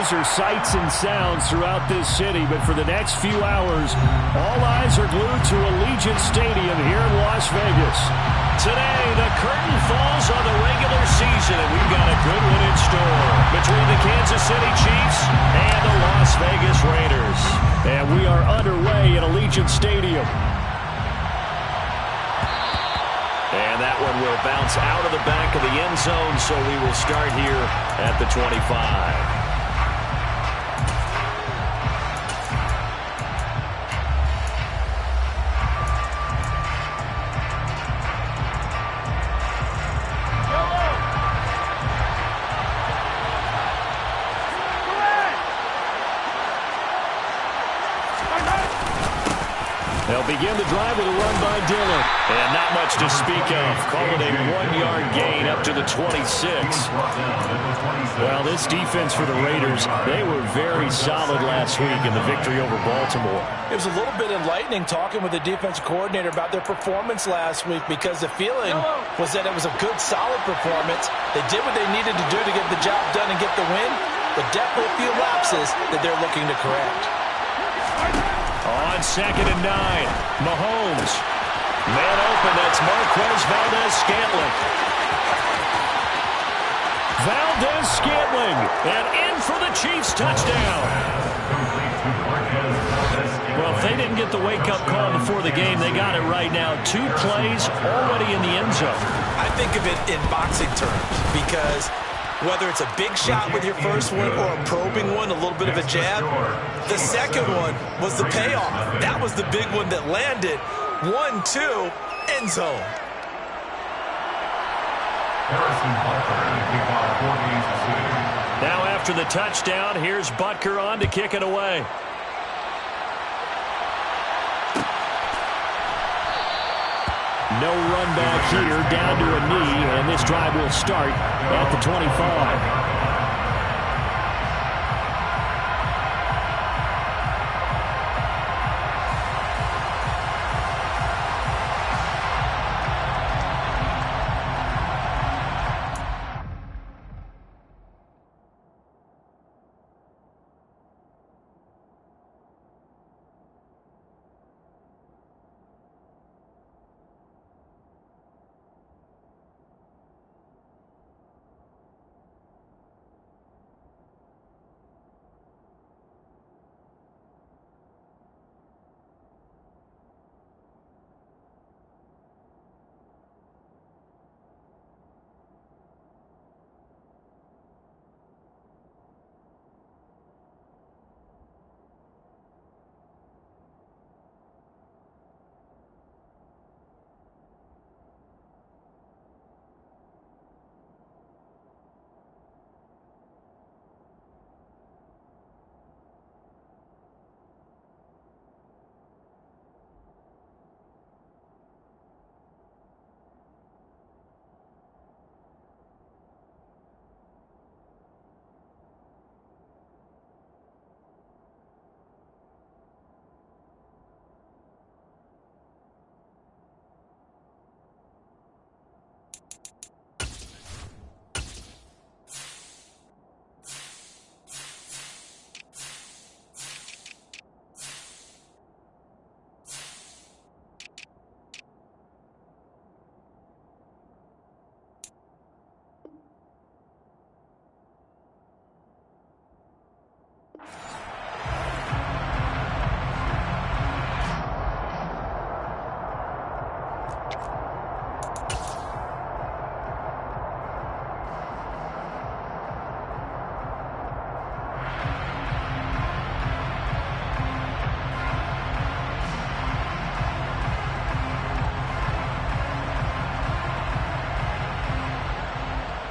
those are sights and sounds throughout this city, but for the next few hours, all eyes are glued to Allegiant Stadium here in Las Vegas. Today, the curtain falls on the regular season, and we've got a good one in store between the Kansas City Chiefs and the Las Vegas Raiders. And we are underway at Allegiant Stadium. And that one will bounce out of the back of the end zone, so we will start here at the 25. They'll begin the drive with a run by Dillon. And not much to speak of. Call it a 1-yard gain up to the 26. Well, this defense for the Raiders, they were very solid last week in the victory over Baltimore. It was a little bit enlightening talking with the defense coordinator about their performance last week, because the feeling was that it was a good, solid performance. They did what they needed to do to get the job done and get the win, but definitely a few lapses that they're looking to correct. On 2nd and 9, Mahomes. Man open, that's Marquez Valdes-Scantling. Valdes-Scantling, and in for the Chiefs touchdown. Well, if they didn't get the wake-up call before the game, they got it right now. 2 plays already in the end zone. I think of it in boxing terms, because whether it's a big shot with your first one or a probing one, a little bit of a jab, the second one was the payoff. That was the big one that landed. 1-2, end zone. Now after the touchdown, here's Butker on to kick it away. No run back here, down to a knee, and this drive will start at the 25.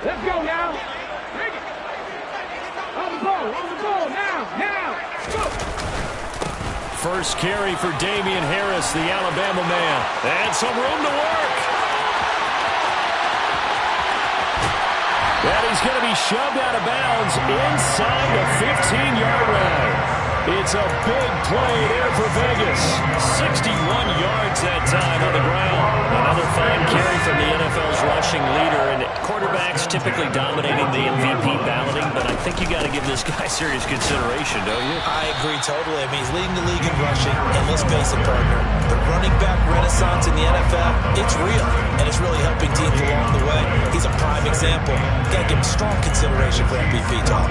Let's go now. Bring it. On the ball, now, go. First carry for Damian Harris, the Alabama man. And some room to work. And he's going to be shoved out of bounds inside the 15-yard line. It's a big play there for Vegas. 61 yards that time on the ground. Another fine carry from the NFL's rushing leader. And quarterbacks typically dominating the MVP balloting, but I think you got to give this guy serious consideration, don't you? I agree totally. I mean, he's leading the league in rushing. And let's face it, partner, the running back renaissance in the NFL, it's real. And it's really helping teams along the way. He's a prime example. Got to give him strong consideration for MVP talk.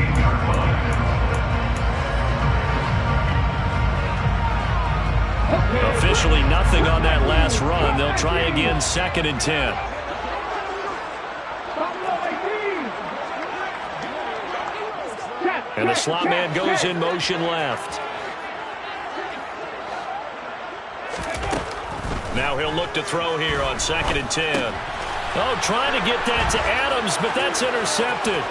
Officially nothing on that last run. They'll try again, 2nd and 10. And the slot man goes in motion left. Now he'll look to throw here on 2nd and 10. Oh, trying to get that to Adams, but that's intercepted.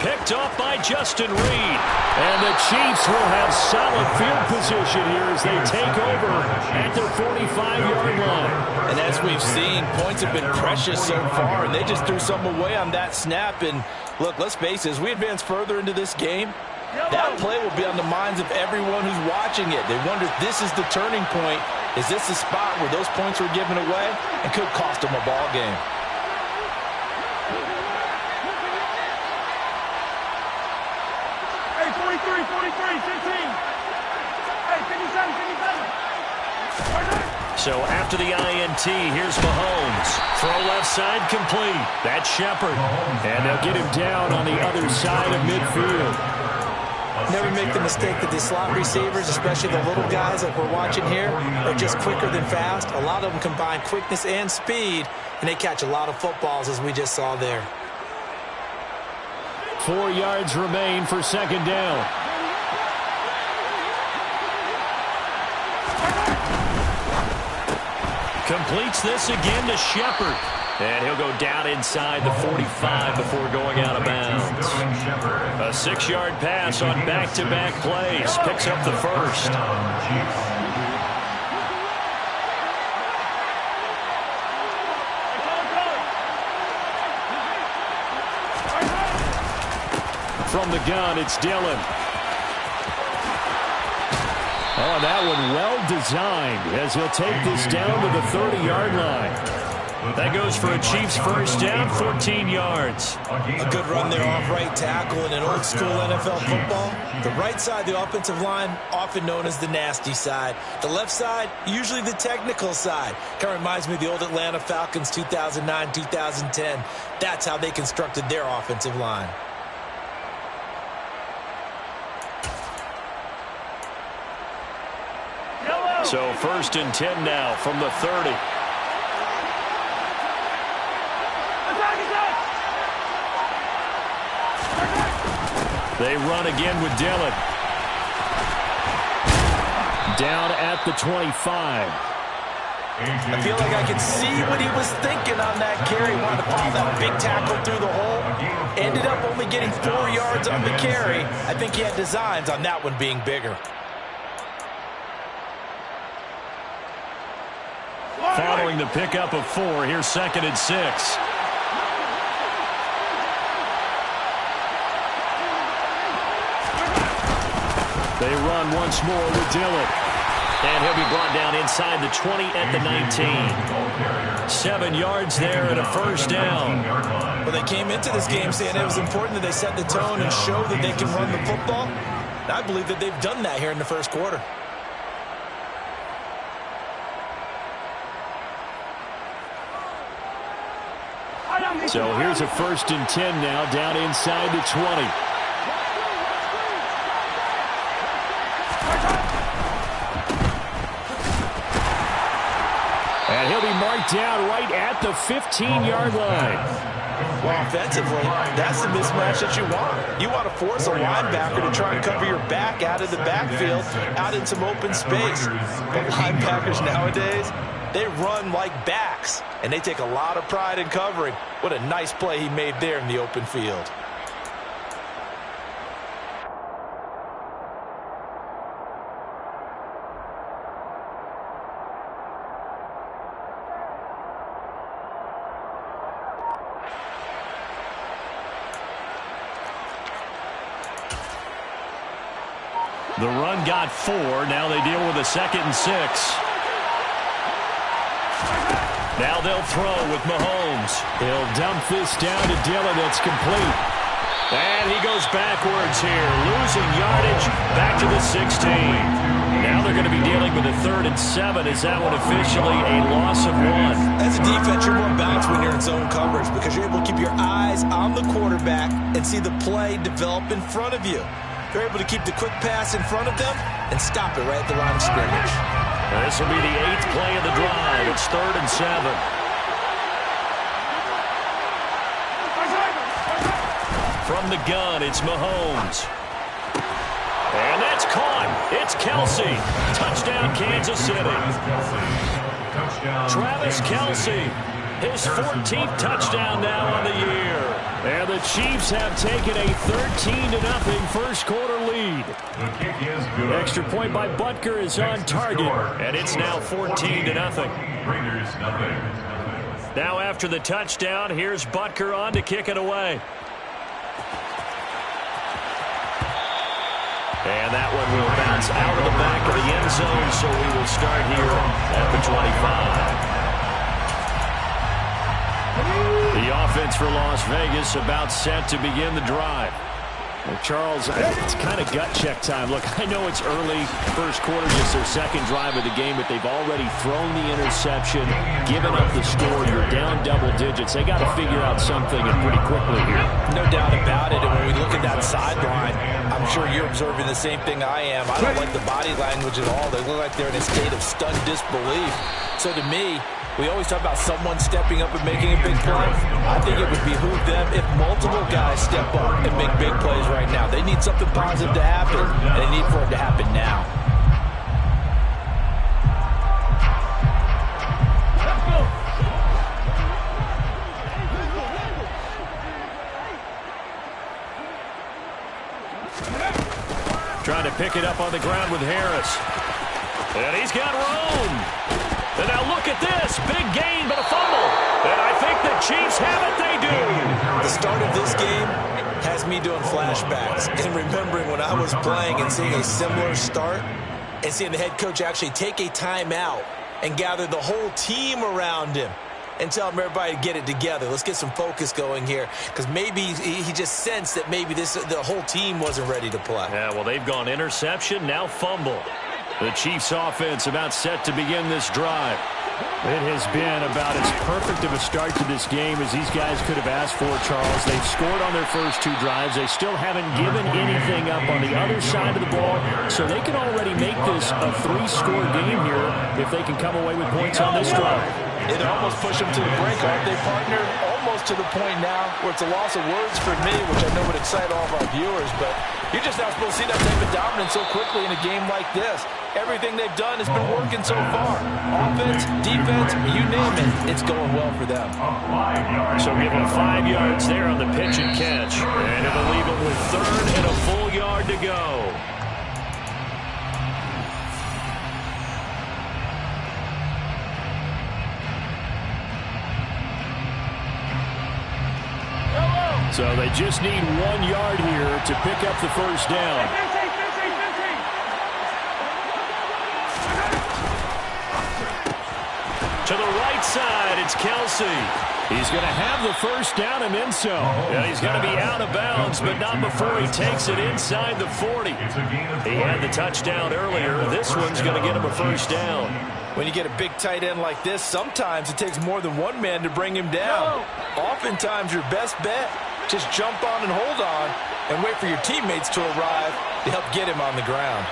Picked off by Justin Reed. And the Chiefs will have solid field position here as they take over at their 45-yard line. And as we've seen, points have been precious so far, and they just threw some away on that snap. And look, let's face it, as we advance further into this game, that play will be on the minds of everyone who's watching it. They wonder if this is the turning point. Is this the spot where those points were given away and could cost them a ball game? Hey, 43, 15. Hey, 57. So after the INT, here's Mahomes. Throw left side complete. That's Shepard. And they'll get him down on the other side of midfield. Never make the mistake that the slot receivers, especially the little guys like we're watching here, are just quicker than fast. A lot of them combine quickness and speed, and they catch a lot of footballs, as we just saw there. 4 yards remain for 2nd down. Completes this again to Shepard. And he'll go down inside the 45 before going out of bounds. A 6-yard pass on back-to-back plays. Picks up the first. From the gun, it's Dillon. Oh, that one well designed as he'll take this down to the 30-yard line. That goes for a Chiefs first down, 14 yards. A good run there off right tackle in an old-school NFL football. The right side, the offensive line, often known as the nasty side. The left side, usually the technical side. Kind of reminds me of the old Atlanta Falcons 2009, 2010. That's how they constructed their offensive line. So 1st and 10 now from the 30. They run again with Dillon. Down at the 25. I feel like I can see what he was thinking on that carry. Wanted to follow that big tackle through the hole. Ended up only getting 4 yards on the carry. I think he had designs on that one being bigger. Following the pickup of 4, here's 2nd and 6. They run once more with Dillon. And he'll be brought down inside the 20 at the 19. 7 yards there and a first down. Well, they came into this game saying it was important that they set the tone and show that they can run the football. And I believe that they've done that here in the first quarter. So here's a 1st and 10 now, down inside the 20. And he'll be marked down right at the 15-yard line. Well, offensively, that's the mismatch that you want. You want to force a linebacker to try and cover your back out of the backfield, out in some open space. But linebackers nowadays, they run like backs, and they take a lot of pride in covering. What a nice play he made there in the open field. The run got 4. Now they deal with a 2nd and 6. Now they'll throw with Mahomes. He'll dump this down to Dillon. It's complete. And he goes backwards here, losing yardage back to the 16. Now they're going to be dealing with a 3rd and 7. Is that one officially a loss of 1? As a defense, you're more balanced when you're in zone coverage because you're able to keep your eyes on the quarterback and see the play develop in front of you. You're able to keep the quick pass in front of them and stop it right at the line of scrimmage. This will be the 8th play of the drive. It's 3rd and 7. From the gun, it's Mahomes. And that's caught. It's Kelsey. Touchdown, Kansas City. Travis Kelsey, his 14th touchdown now on the year. And the Chiefs have taken a 13-0 first quarter lead. Extra point by Butker is on target. And it's now 14-0. Now after the touchdown, here's Butker on to kick it away. And that one will bounce out of the back of the end zone, so we will start here at the 25. The offense for Las Vegas about set to begin the drive. Well, Charles, it's kind of gut check time. Look, I know it's early, first quarter, just their second drive of the game, but they've already thrown the interception, given up the score. You're down double digits. They got to figure out something and pretty quickly here. No doubt about it. And when we look at that sideline, I'm sure you're observing the same thing I am. I don't like the body language at all. They look like they're in a state of stunned disbelief. So to me, we always talk about someone stepping up and making a big play. I think it would behoove them if multiple guys step up and make big plays right now. They need something positive to happen, and they need for it to happen now. Trying to pick it up on the ground with Harris. And he's got room. And now look at this. Big gain, but a fumble. And I think the Chiefs have it. They do. The start of this game has me doing flashbacks and remembering when I was playing and seeing a similar start and seeing the head coach actually take a timeout and gather the whole team around him and tell him everybody to get it together. Let's get some focus going here because maybe he just sensed that maybe the whole team wasn't ready to play. Yeah, well, they've gone interception, now fumble. The Chiefs offense about set to begin this drive. It has been about as perfect of a start to this game as these guys could have asked for, Charles. They've scored on their first 2 drives. They still haven't given anything up on the other side of the ball, so they can already make this a 3-score game here if they can come away with points on this drive. It almost pushed them to the brink, aren't they, partner? Almost to the point now where it's a loss of words for me, which I know would excite all of our viewers, but you're just not supposed to see that type of dominance so quickly in a game like this. Everything they've done has been working so far. Offense, defense, you name it, it's going well for them. So give them 5 yards there on the pitch and catch. And it'll leave it with 3rd and a full yard to go. So they just need 1 yard here to pick up the first down. To the right side, it's Kelsey. He's going to have the first down and then some. Yeah, he's going to be out of bounds, but not before he takes it inside the 40. He had the touchdown earlier. This one's going to get him a first down. When you get a big tight end like this, sometimes it takes more than one man to bring him down. Oftentimes, your best bet, just jump on and hold on and wait for your teammates to arrive to help get him on the ground.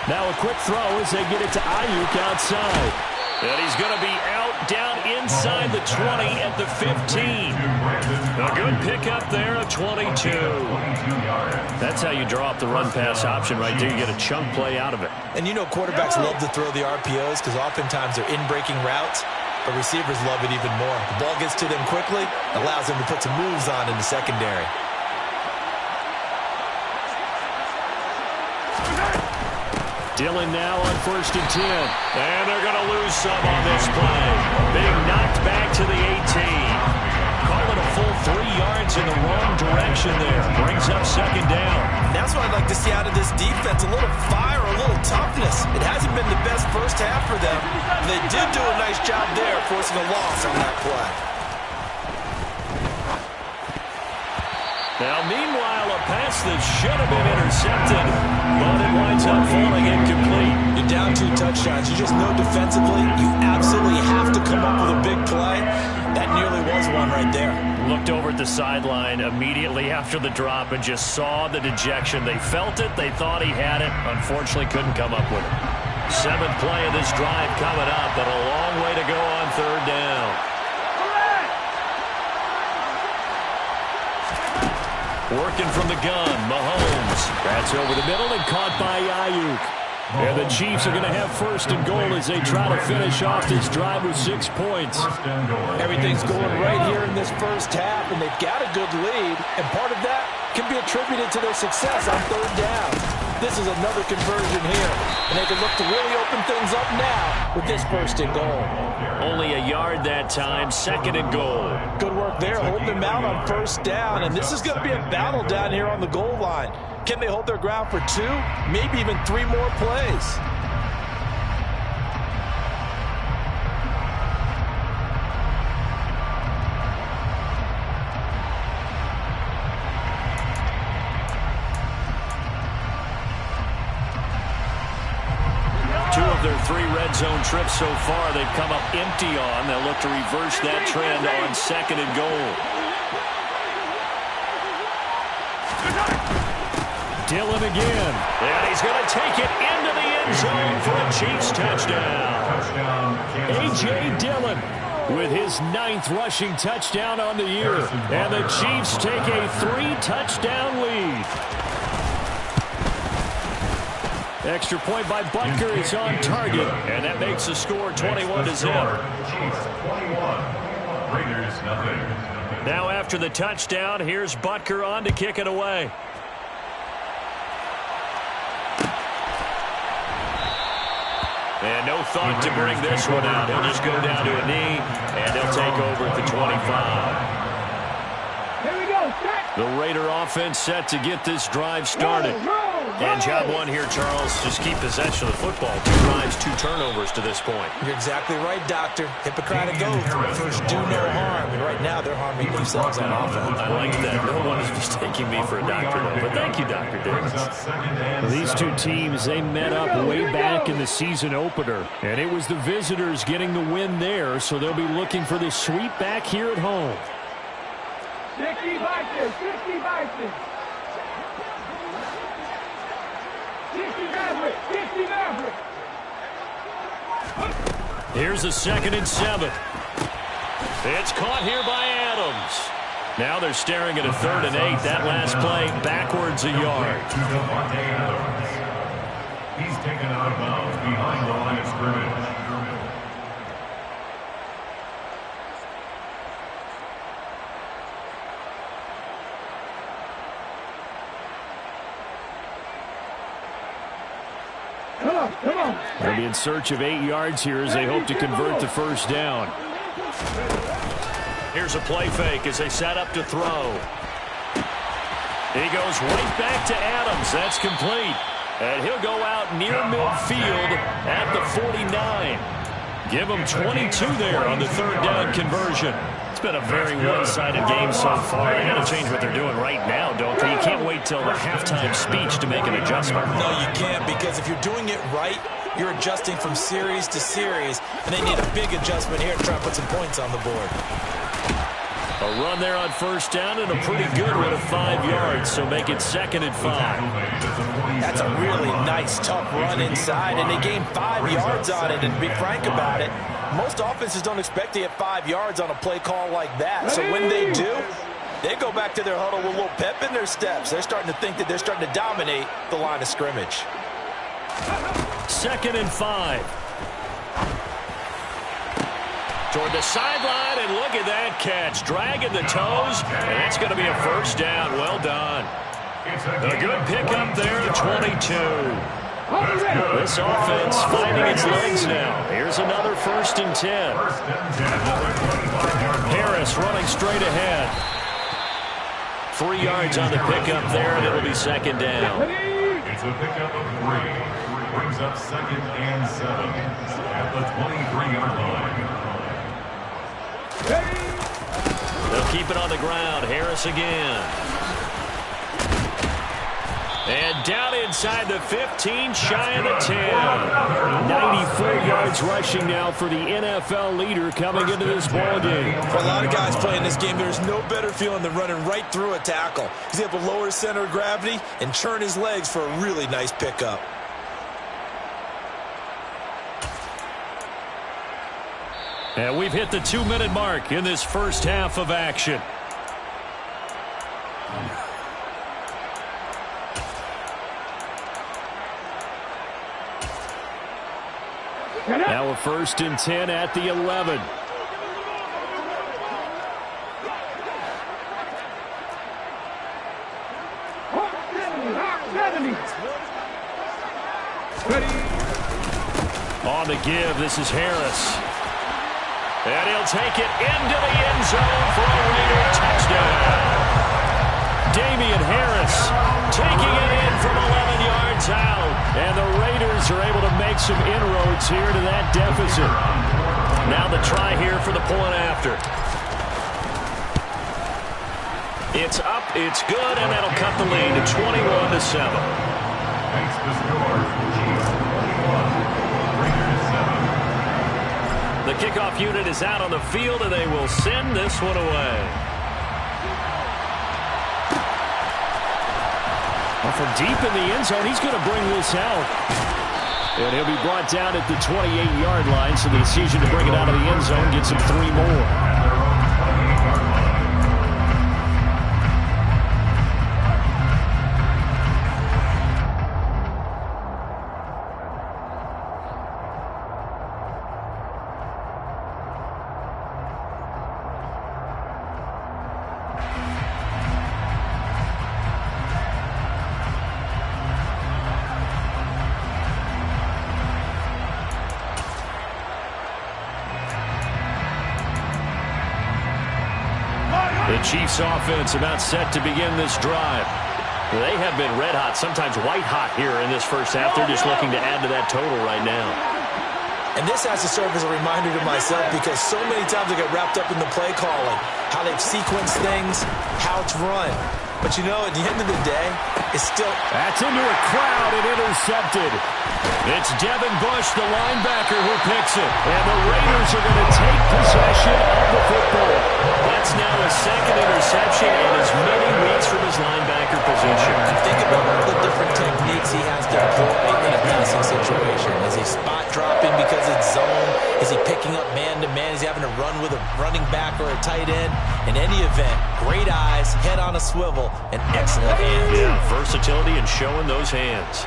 Now a quick throw as they get it to Ayuk outside. And he's going to be out down inside the 20 at the 15. A good pickup there of 22. That's how you draw up the run-pass option right there. You get a chunk play out of it. And you know quarterbacks love to throw the RPOs because oftentimes they're in-breaking routes, but receivers love it even more. The ball gets to them quickly, allows them to put some moves on in the secondary. Dillon now on 1st and 10. And they're going to lose some on this play. Being knocked back to the 18. Call it a moves in the wrong direction there. Brings up second down. And that's what I'd like to see out of this defense, a little fire, a little toughness. It hasn't been the best first half for them. They did do a nice job there, forcing a loss on that play. Now, meanwhile, a pass that should have been intercepted, but it winds up falling incomplete. You're down 2 touchdowns. You just know defensively you absolutely have to come up with a big play. That nearly was one right there. Looked over at the sideline immediately after the drop and just saw the dejection. They felt it. They thought he had it. Unfortunately, couldn't come up with it. 7th play of this drive coming up, but a long way to go on 3rd down. Working from the gun, Mahomes. That's over the middle and caught by Ayuk. And the Chiefs are going to have 1st and goal as they try to finish off this drive with 6 points. Everything's going right here in this first half, and they've got a good lead. And part of that can be attributed to their success on 3rd down. This is another conversion here, and they can look to really open things up now with this 1st and goal. Only a yard that time, 2nd and goal. Good work there, holding them out on 1st down, and this is going to be a battle down here on the goal line. Can they hold their ground for 2, maybe even 3 more plays? Their 3 red zone trips so far, they've come up empty on. They'll look to reverse that trend on 2nd and goal. Dillon again. And he's going to take it into the end zone for a Chiefs touchdown. A.J. Dillon with his 9th rushing touchdown on the year. And the Chiefs take a 3-touchdown lead. Extra point by Butker is on target, and that makes the score 21-0. Now after the touchdown, here's Butker on to kick it away. And no thought to bring this one out. He'll just go down to a knee, and they'll take over at the 25. Here we go, set. The Raider offense set to get this drive started. And job 1 here, Charles, just keep possession of the football. 2 drives, 2 turnovers to this point. You're exactly right, Doctor. Hippocratic oath. First, do no harm. And right now, they're harming themselves on offense. I like that. No one is mistaking me for a doctor, though. But thank you, Dr. Davis. Well, these 2 teams, they met up way back in the season opener. And it was the visitors getting the win there, so they'll be looking for the sweep back here at home. 60 Vikings, 60 Vikings. 60 Maverick, 60 Maverick. Here's a 2nd and 7. It's caught here by Adams. Now they're staring at a 3rd and 8. That last play backwards a yard. He's taken out of bounds behind the line of scrimmage. Come on. They'll be in search of 8 yards here as they hope to convert the 1st down. Here's a play fake as they set up to throw. He goes right back to Adams. That's complete. And he'll go out near midfield at the 49. Give him 22 there on the 3rd down conversion. It's been a very one-sided game so far. They got to change what they're doing right now, don't they? You can't wait till the halftime speech to make an adjustment. No, you can't, because if you're doing it right, you're adjusting from series to series, and they need a big adjustment here to try and put some points on the board. A run there on 1st down, and a pretty good one of 5 yards, so make it 2nd and 5. That's a really nice, tough run inside, and they gained 5 yards on it. And to be frank about it, most offenses don't expect to get 5 yards on a play call like that. So when they do, they go back to their huddle with a little pep in their steps. They're starting to think that they're starting to dominate the line of scrimmage. 2nd and 5. Toward the sideline, and look at that catch. Dragging the toes, and that's going to be a 1st down. Well done. A good pickup there at 22. This offense finding its legs now. Here's another 1st and 10. Harris running straight ahead. 3 yards on the pickup there, and it'll be second down. It's a pickup of 3. Brings up 2nd and 7 at the 23-yard line. They'll keep it on the ground. Harris again. And down inside the 15, shy of the 10. 94 yards rushing now for the NFL leader coming into this ball game. For a lot of guys playing this game, there's no better feeling than running right through a tackle. He's able to lower his center of gravity and churn his legs for a really nice pickup. And we've hit the 2-minute mark in this first half of action. Now a 1st and 10 at the 11. On the give, this is Harris. And he'll take it into the end zone for a Raider touchdown. Damian Harris taking it in from 11 yards out. And the Raiders are able to make some inroads here to that deficit. Now the try here for the point after. It's up, it's good, and that'll cut the lead to 21-7. Thanks to score, Chiefs 21, Raiders 7. The kickoff unit is out on the field, and they will send this one away. Well, from deep in the end zone, he's going to bring this out. And he'll be brought down at the 28-yard line, so the decision to bring it out of the end zone gets him 3 more. The Chiefs offense about set to begin this drive. They have been red hot, sometimes white hot here in this first half. They're just looking to add to that total right now. And this has to serve as a reminder to myself because so many times I get wrapped up in the play calling, how they've sequenced things, how it's run. But you know, at the end of the day, it's still... That's into a crowd and intercepted. It's Devin Bush, the linebacker, who picks it. And the Raiders are going to take possession of the football. That's now a second interception in as many weeks from his linebacker position. Think about all the different techniques he has to employ in a passing situation. Is he spot dropping because it's zone? Is he picking up man-to-man? Is he having to run with a running back or a tight end? In any event, great eyes, head on a swivel, and excellent hands. Yeah, versatility and showing those hands.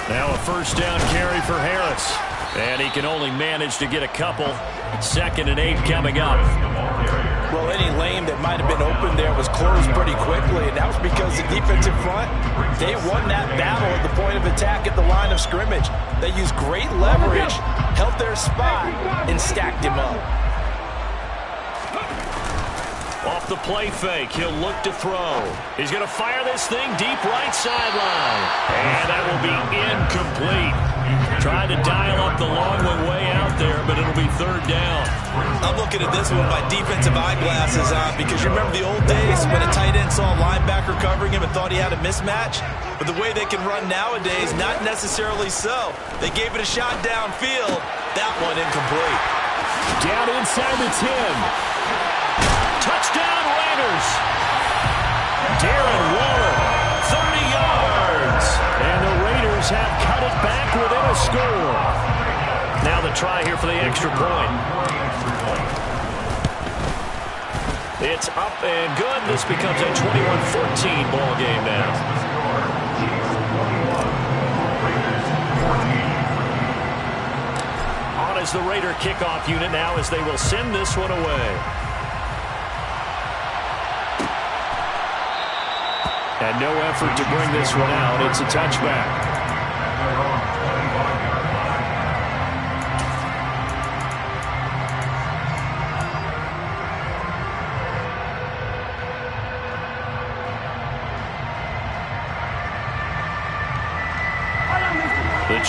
Now a first down carry for Harris. And he can only manage to get a couple. 2nd and 8 coming up. Well, any lane that might have been open there was closed pretty quickly, and that was because the defensive front, they won that battle at the point of attack at the line of scrimmage. They used great leverage, held their spot, and stacked him up. Off the play fake, he'll look to throw. He's going to fire this thing deep right sideline. And that will be incomplete. Trying to dial up the long one way out there, but it'll be 3rd down. I'm looking at this with my defensive eyeglasses on because you remember the old days when a tight end saw a linebacker covering him and thought he had a mismatch? But the way they can run nowadays, not necessarily so. They gave it a shot downfield. That one incomplete. Down inside the 10. Touchdown Raiders. Darren Waller, 30 yards. And the Raiders have cut it back within a score. Now the try here for the extra point. It's up and good. This becomes a 21-14 ball game now. On is the Raider kickoff unit now as they will send this one away. And no effort to bring this one out. It's a touchback.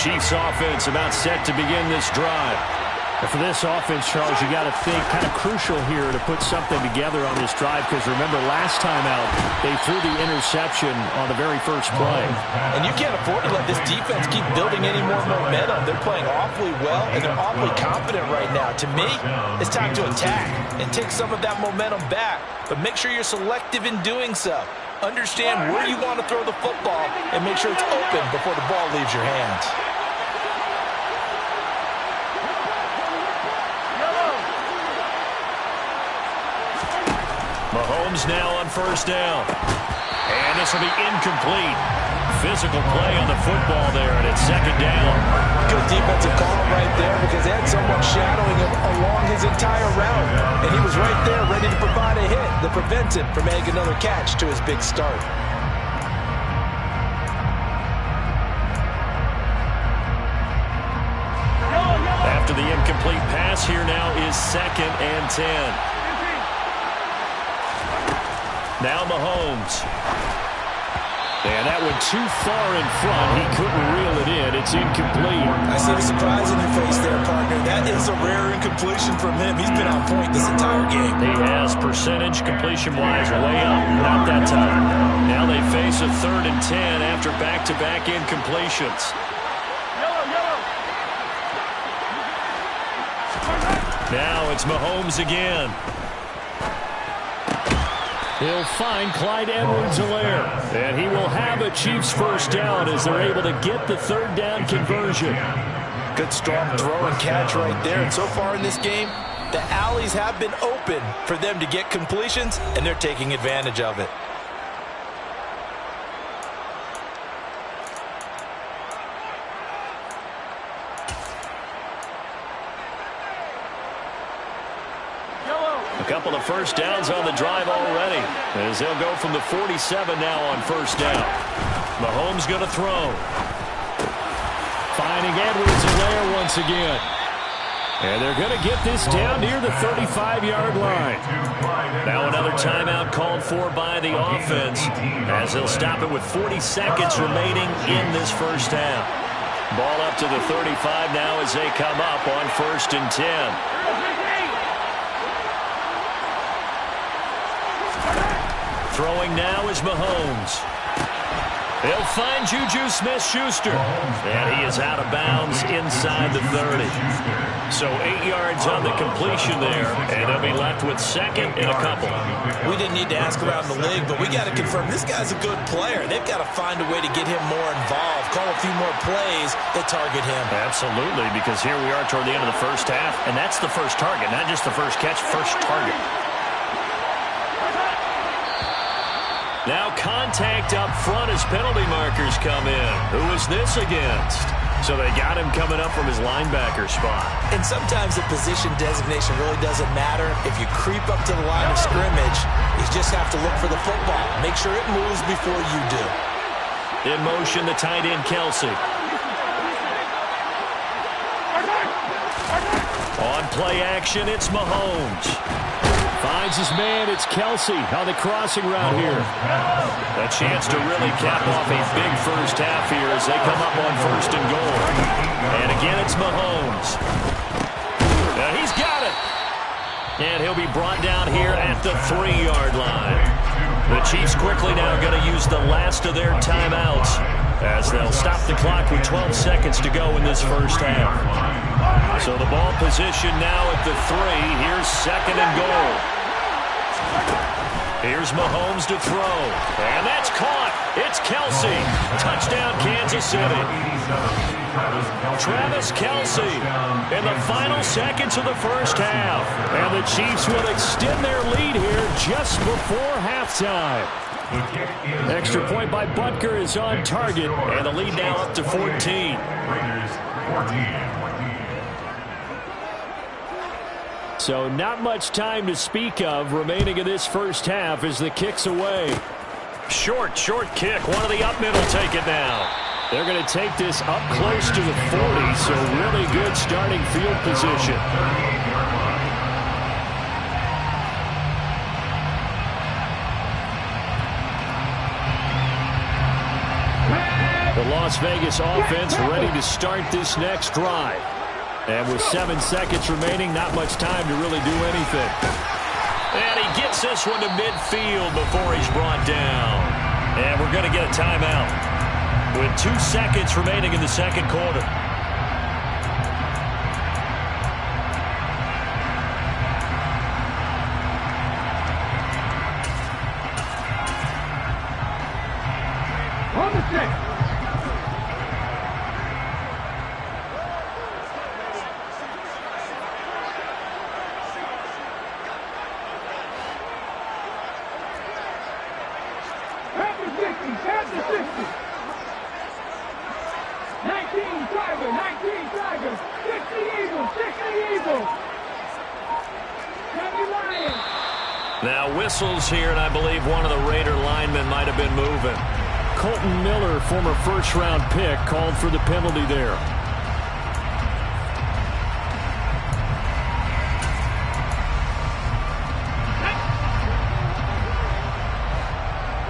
Chiefs offense about set to begin this drive. And for this offense, Charles, you got to think kind of crucial here to put something together on this drive, because remember last time out they threw the interception on the very first play. And you can't afford to let this defense keep building any more momentum. They're playing awfully well, and they're awfully confident right now. To me, it's time to attack and take some of that momentum back, but make sure you're selective in doing so. Understand where you want to throw the football and make sure it's open before the ball leaves your hands. Mahomes now on first down. And this will be incomplete. Physical play on the football there, and it's second down. Good defensive call right there, because they had someone shadowing him along his entire route. And he was right there ready to provide a hit that prevents him from making another catch to his big start. After the incomplete pass, here now is 2nd and 10. Now Mahomes. And that went too far in front. He couldn't reel it in. It's incomplete. I see the surprise in your face there, partner. That is a rare incompletion from him. He's been on point this entire game. He has percentage completion-wise way up. Not that time. Now they face a 3rd and 10 after back-to-back incompletions. Now it's Mahomes again. He'll find Clyde Edwards-Helaire, and he will have a Chiefs first down as they're able to get the 3rd down conversion. Good strong throw and catch right there. And so far in this game, the alleys have been open for them to get completions, and they're taking advantage of it. A couple of first downs on the drive already, as they'll go from the 47 now on first down. Mahomes going to throw. Finding Edwards-Helaire once again. And they're going to get this down near the 35-yard line. Now another timeout called for by the offense, as they'll stop it with 40 seconds remaining in this first half. Ball up to the 35 now as they come up on 1st and 10. Throwing now is Mahomes. He'll find Juju Smith-Schuster. And he is out of bounds inside the 30. So 8 yards on the completion there, and they'll be left with 2nd and a couple. We didn't need to ask around the league, but we got to confirm this guy's a good player. They've got to find a way to get him more involved, call a few more plays that target him. Absolutely, because here we are toward the end of the first half, and that's the first target, not just the first catch, first target. Now contact up front as penalty markers come in. Who is this against? So they got him coming up from his linebacker spot. And sometimes the position designation really doesn't matter. If you creep up to the line of scrimmage, you just have to look for the football. Make sure it moves before you do. In motion, the tight end, Kelsey. On play action, it's Mahomes. Finds his man. It's Kelsey on the crossing route here. A chance to really cap off a big first half here as they come up on 1st and goal. And again, it's Mahomes. Now he's got it. And he'll be brought down here at the 3-yard line. The Chiefs quickly now going to use the last of their timeouts as they'll stop the clock with 12 seconds to go in this first half. So the ball position now at the 3. Here's 2nd and goal. Here's Mahomes to throw. And that's caught. It's Kelsey. Touchdown, Kansas City. Travis Kelsey in the final seconds of the first half. And the Chiefs will extend their lead here just before halftime. Extra point by Butker is on target. And the lead now up to 14. Raiders 14. So not much time to speak of remaining in this first half as the kick's away. Short kick. One of the up middle take it now. They're going to take this up close to the 40, so really good starting field position. The Las Vegas offense ready to start this next drive. And with 7 seconds remaining, not much time to really do anything. And he gets this one to midfield before he's brought down. And we're going to get a timeout with 2 seconds remaining in the second quarter. On the set. After 60, after 60. 19 Tiger, 19 Tiger. 60 Eagles, 60 Eagles. 70 Lions. Now whistles here, and I believe one of the Raider linemen might have been moving. Colton Miller, former first-round pick, called for the penalty there.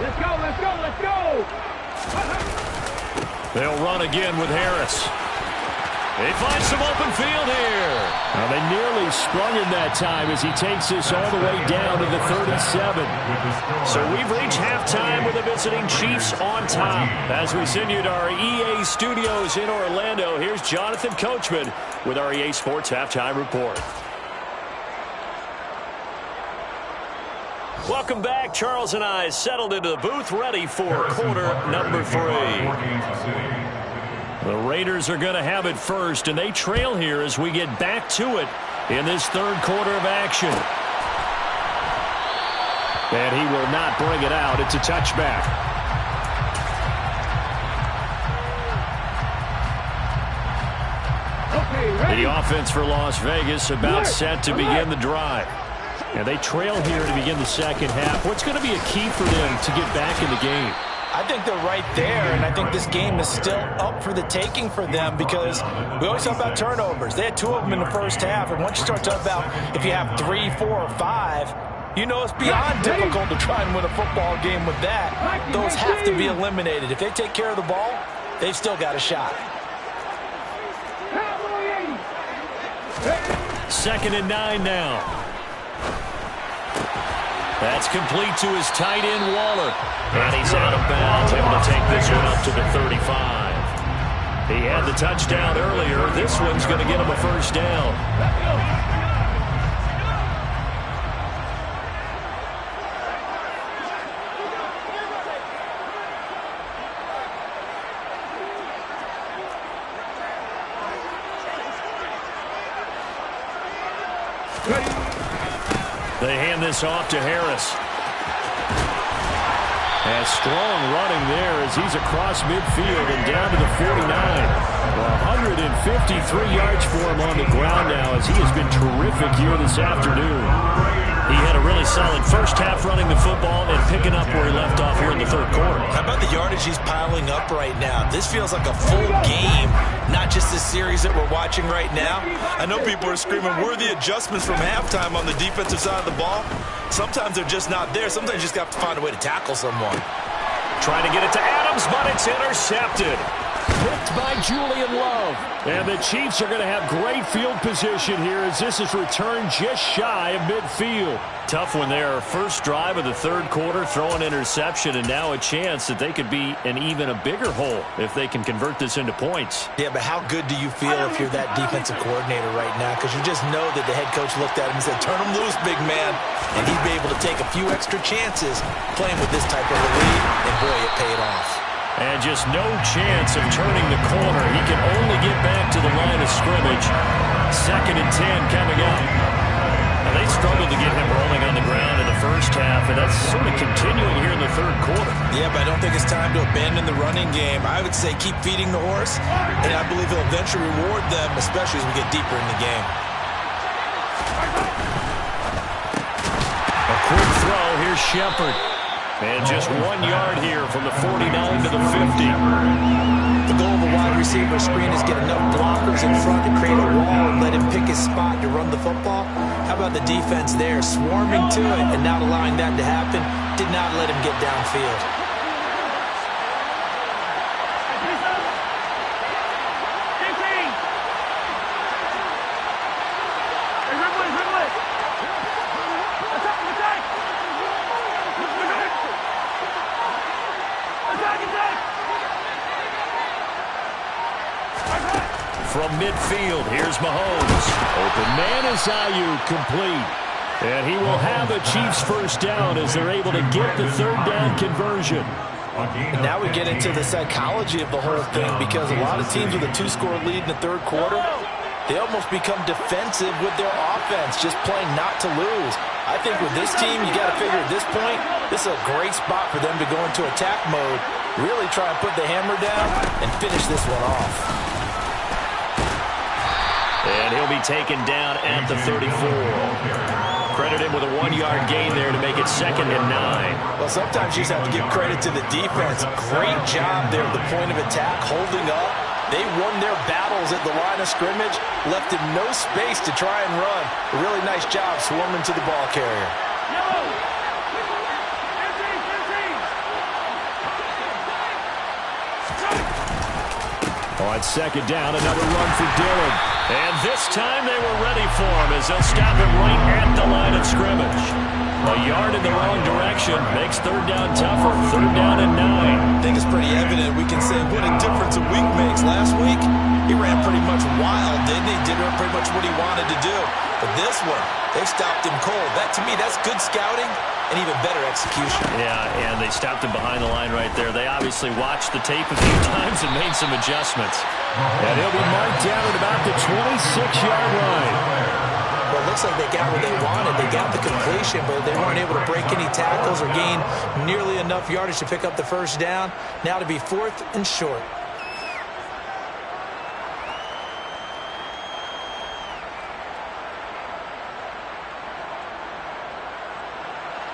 Let's go, let's go, let's go. They'll run again with Harris. They find some open field here. Now they nearly sprung him that time as he takes this all the way down to the 37. So we've reached halftime with the visiting Chiefs on top. As we send you to our EA studios in Orlando, here's Jonathan Coachman with our EA Sports Halftime Report. Welcome back. Charles and I settled into the booth ready for quarter number 3. The Raiders are going to have it first, and they trail here as we get back to it in this third quarter of action. And he will not bring it out. It's a touchback. The offense for Las Vegas about set to begin the drive. And they trail here to begin the second half. What's going to be a key for them to get back in the game? I think they're right there, and I think this game is still up for the taking for them because we always talk about turnovers. They had 2 of them in the first half, and once you start talking about if you have 3, 4, or 5, you know it's beyond difficult to try and win a football game with that. Those have to be eliminated. If they take care of the ball, they've still got a shot. 2nd and 9 now. That's complete to his tight end, Waller. And he's out of bounds, able to take this one up to the 35. He had the touchdown earlier. This one's going to get him a first down. They hand this off to Harris. And strong running there as he's across midfield and down to the 49. 153 yards for him on the ground now as he has been terrific here this afternoon. He had a really solid first half running the football and picking up where he left off here in the third quarter. How about the yardage he's piling up right now? This feels like a full game, not just this series that we're watching right now. I know people are screaming, where are the adjustments from halftime on the defensive side of the ball? Sometimes they're just not there. Sometimes you just have to find a way to tackle someone. Trying to get it to Adams, but it's intercepted. Picked by Julian Love. And the Chiefs are going to have great field position here as this is returned just shy of midfield. Tough one there. First drive of the third quarter, throw an interception, and now a chance that they could be in even a bigger hole if they can convert this into points. Yeah, but how good do you feel if you're that defensive coordinator right now? Because you just know that the head coach looked at him and said, turn him loose, big man. And he'd be able to take a few extra chances playing with this type of a lead, and boy, it paid off. And just no chance of turning the corner. He can only get back to the line of scrimmage. 2nd and 10 coming up. Now they struggled to get him rolling on the ground in the first half, and that's sort of continuing here in the third quarter. Yeah, but I don't think it's time to abandon the running game. I would say keep feeding the horse, and I believe he'll eventually reward them, especially as we get deeper in the game. A quick throw. Here's Shepard. And just 1 yard here from the 49 to the 50. The goal of a wide receiver screen is get enough blockers in front to create a wall and let him pick his spot to run the football. How about the defense there, swarming to it and not allowing that to happen? Did not let him get downfield. from midfield. Here's Mahomes. Open man is Ayuk, complete. And he will have a Chiefs first down as they're able to get the third down conversion. And now we get into the psychology of the whole thing, because a lot of teams with a 2-score lead in the third quarter, they almost become defensive with their offense, just playing not to lose. I think with this team, you got to figure at this point, this is a great spot for them to go into attack mode, really try and put the hammer down and finish this one off. And he'll be taken down at the 34. Credit him with a 1-yard gain there to make it 2nd and 9. Well, sometimes you just have to give credit to the defense. Great job there at the point of attack, holding up. They won their battles at the line of scrimmage, left him no space to try and run. A really nice job swarming to the ball carrier. On 2nd down, another run for Dillon. And this time they were ready for him as they'll stop him right at the line of scrimmage. A yard in the wrong direction makes 3rd down tougher. 3rd down and 9. I think it's pretty evident. We can say what a difference a week makes. Last week, he ran pretty much wild, didn't he? Did pretty much what he wanted to do. But this one, they stopped him cold. That, to me, that's good scouting and even better execution. Yeah, and they stopped him behind the line right there. They obviously watched the tape a few times and made some adjustments. And he'll be marked down at about the 26-yard line. Well, it looks like they got what they wanted. They got the completion, but they weren't able to break any tackles or gain nearly enough yardage to pick up the first down. Now to be 4th and short.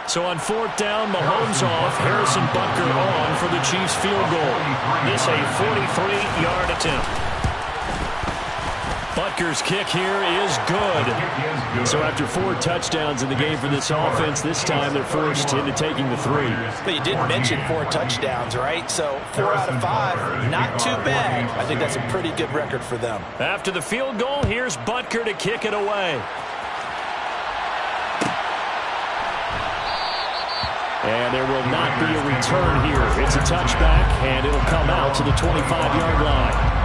So on 4th down, Mahomes off, Harrison Butker on for the Chiefs field goal. This a 43-yard attempt. Butker's kick here is good. So after 4 touchdowns in the game for this offense, this time they're forced into taking the 3. But you did mention 4 touchdowns, right? So 4 out of 5, not too bad. I think that's a pretty good record for them. After the field goal, here's Butker to kick it away. And there will not be a return here. It's a touchback, and it'll come out to the 25-yard line.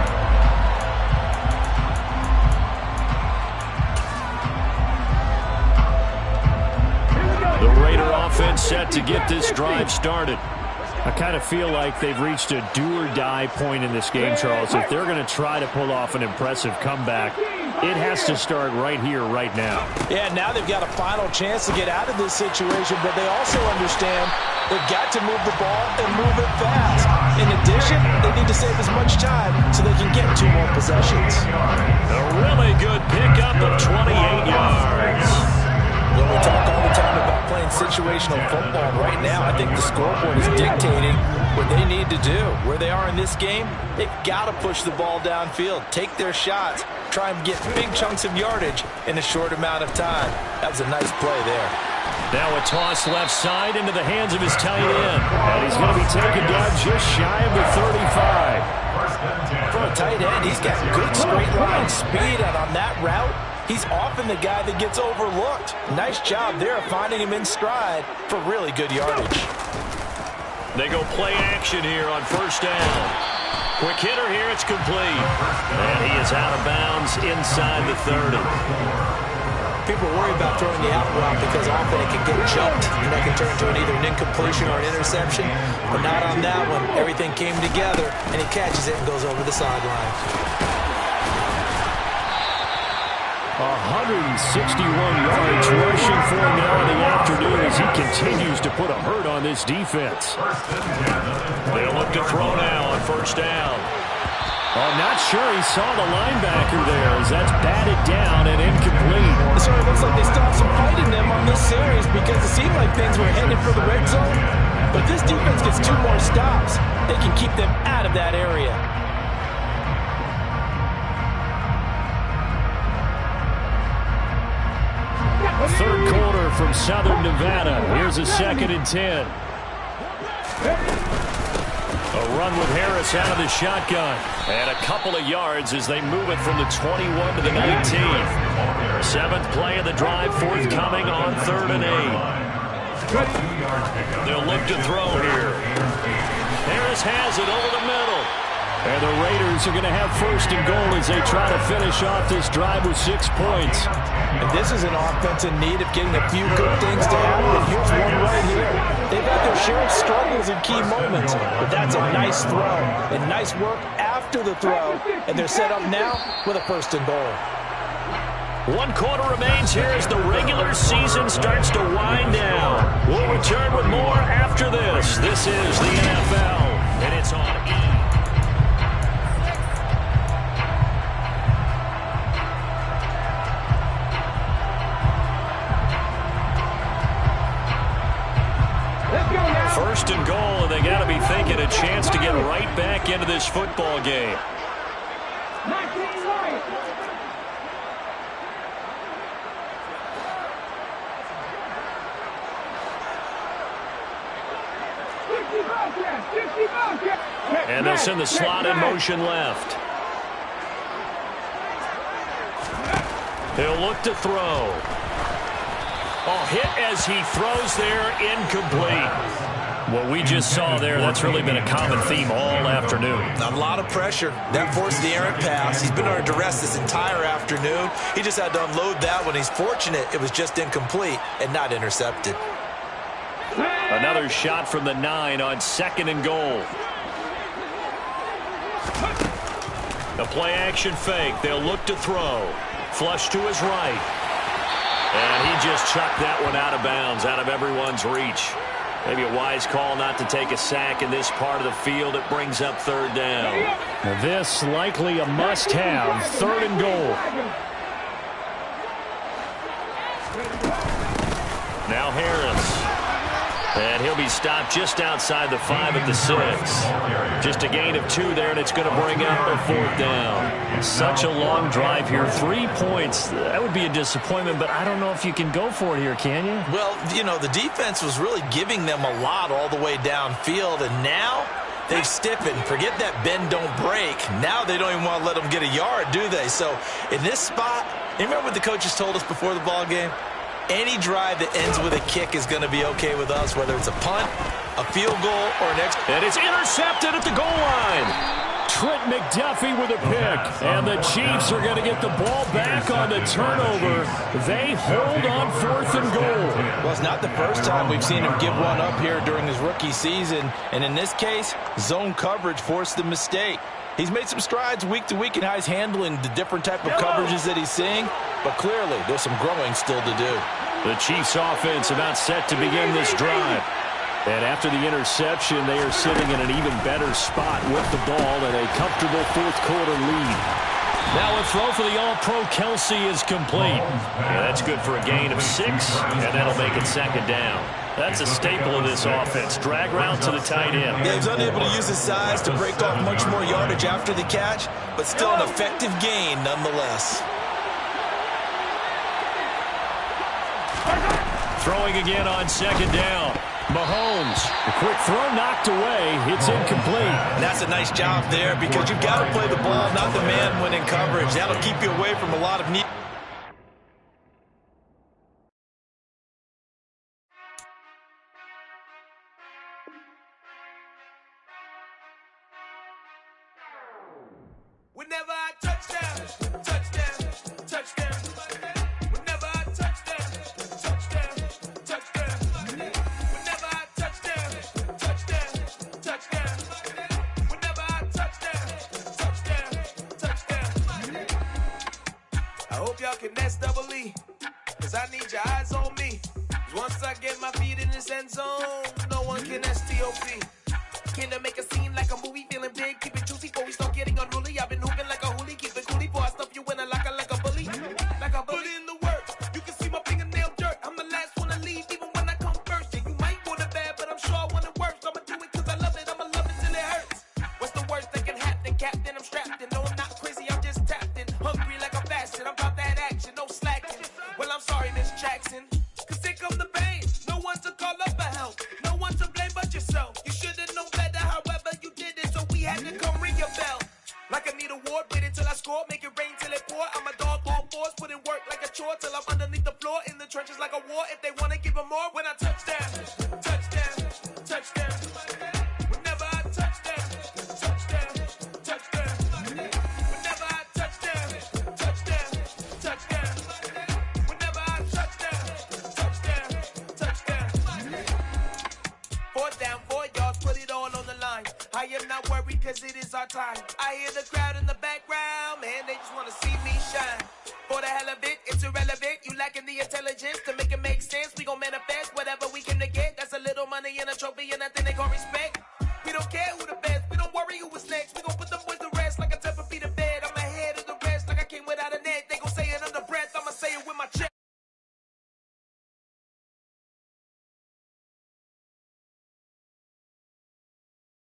The Raider offense set to get this drive started. I kind of feel like they've reached a do-or-die point in this game, Charles. If they're going to try to pull off an impressive comeback, it has to start right here, right now. Yeah, now they've got a final chance to get out of this situation, but they also understand they've got to move the ball and move it fast. In addition, they need to save as much time so they can get 2 more possessions. A really good pickup of 28 yards. When we talk all the time about playing situational football, right now I think the scoreboard is dictating what they need to do. Where they are in this game, they've got to push the ball downfield, take their shots, try and get big chunks of yardage in a short amount of time. That was a nice play there. Now a toss left side into the hands of his tight end. And he's going to be taken down just shy of the 35. For a tight end, he's got good straight line speed, and on that route, he's often the guy that gets overlooked. Nice job there finding him in stride for really good yardage. They go play action here on 1st down. Quick hitter here, it's complete. And he is out of bounds inside the 30. People worry about throwing the out route because often it can get jumped, and that can turn into either an incompletion or an interception. But not on that one. Everything came together, and he catches it and goes over the sideline. 161 yards rushing for him now in the afternoon as he continues to put a hurt on this defense. They'll look to throw now on 1st down. I'm not sure he saw the linebacker there as that's batted down and incomplete. It sort of looks like they still have some fight in them on this series because it seemed like things were headed for the red zone. But this defense gets 2 more stops. They can keep them out of that area. Third quarter from Southern Nevada. Here's a 2nd and 10. A run with Harris out of the shotgun. And a couple of yards as they move it from the 21 to the 19. 7th play of the drive forthcoming on 3rd and 8. They'll look to throw here. Harris has it over the middle. And the Raiders are going to have first and goal as they try to finish off this drive with 6 points. And this is an offense in need of getting a few good things to happen. And here's one right here. They've had their share of struggles in key moments, but that's a nice throw and nice work after the throw. And they're set up now with a first and goal. 1 quarter remains here as the regular season starts to wind down. We'll return with more after this. This is the NFL, and it's on E! First and goal, and they got to be thinking a chance to get right back into this football game. And they'll send the slot in motion left. He'll look to throw. Oh, hit as he throws there, incomplete. What we just saw there, that's really been a common theme all afternoon. A lot of pressure. That forced the errant pass. He's been under duress this entire afternoon. He just had to unload that one. He's fortunate it was just incomplete and not intercepted. Another shot from the 9 on 2nd and goal. The play-action fake. They'll look to throw. Flush to his right. And he just chucked that one out of bounds, out of everyone's reach. Maybe a wise call not to take a sack in this part of the field. It brings up 3rd down. This likely a must-have. 3rd and goal. Now Harris. And he'll be stopped just outside the 5 at the 6. Just a gain of 2 there, and it's going to bring up a 4th down. Such a long drive here. 3 points. That would be a disappointment, but I don't know if you can go for it here, can you? Well, you know, the defense was really giving them a lot all the way downfield, and now they've stiffened. Forget that bend, don't break. Now they don't even want to let them get a yard, do they? So in this spot, you remember what the coaches told us before the ball game? Any drive that ends with a kick is going to be okay with us, whether it's a punt, a field goal, or an extra. And it's intercepted at the goal line. Trent McDuffie with a pick. And the Chiefs are going to get the ball back on the turnover. They hold on 4th and goal. Well, it's not the first time we've seen him give one up here during his rookie season. And in this case, zone coverage forced the mistake. He's made some strides week to week in how he's handling the different type of coverages that he's seeing, but clearly there's some growing still to do. The Chiefs offense about set to begin this drive. And after the interception, they are sitting in an even better spot with the ball and a comfortable 4th quarter lead. Now a throw for the All-Pro Kelsey is complete. Yeah, that's good for a gain of 6, and that'll make it 2nd down. That's a staple of this offense. Drag route to the tight end. Yeah, he's unable to use his size to break off much more yardage after the catch, but still an effective gain nonetheless. Throwing again on 2nd down. Mahomes. A quick throw knocked away. It's incomplete. And that's a nice job there because you've got to play the ball, not the man when in coverage. That'll keep you away from a lot of need. Whenever I touchdown, touchdown, touchdown. Whenever I touchdown, touchdown, touchdown. Whenever I touchdown, touchdown, touchdown. Whenever I touchdown, touchdown, touchdown. I hope y'all can S-double-E, 'cause I need your eyes on me. 'Cause once I get my feet in this end zone, no one can S-T-O-P. Can I make a scene like a movie, feeling big, keep it juicy before we start getting unruly. I've been hooping like a hoolie, keep it coolie before I stuff you in a locker like a bully. Like a bully. Put in the work, you can see my fingernail dirt. I'm the last one to leave, even when I come first. Yeah, you might want it bad, but I'm sure I want it worse. I'ma do it 'cause I love it, I'ma love it till it hurts. What's the worst that can happen, Captain? I'm strapped in, no, I'm not crazy, I'm just tapped in. Hungry like I'm fasting, I'm about that action, no slacking. Well, I'm sorry, Miss Jackson, 'cause here come the pain. No one to call up for help, no one to blame but yourself. You should've known better, however you did it, so we had to come ring your bell. Like I need a award, wait until I score, make it rain till it pour. I'm a dog, all fours, put in work like a chore till I'm underneath the floor, in the trenches like a war. If they wanna give them more, when I touchdown, touchdown, touchdown. Whenever I touchdown, touchdown, touchdown. decline. I hear the crowd in the background, man, they just want to see me shine. For the hell of it, it's irrelevant. You lacking the intelligence to make it make sense. We gon' manifest whatever we came to get. That's a little money and a trophy and nothing they call respect. We don't care who the best, we don't worry who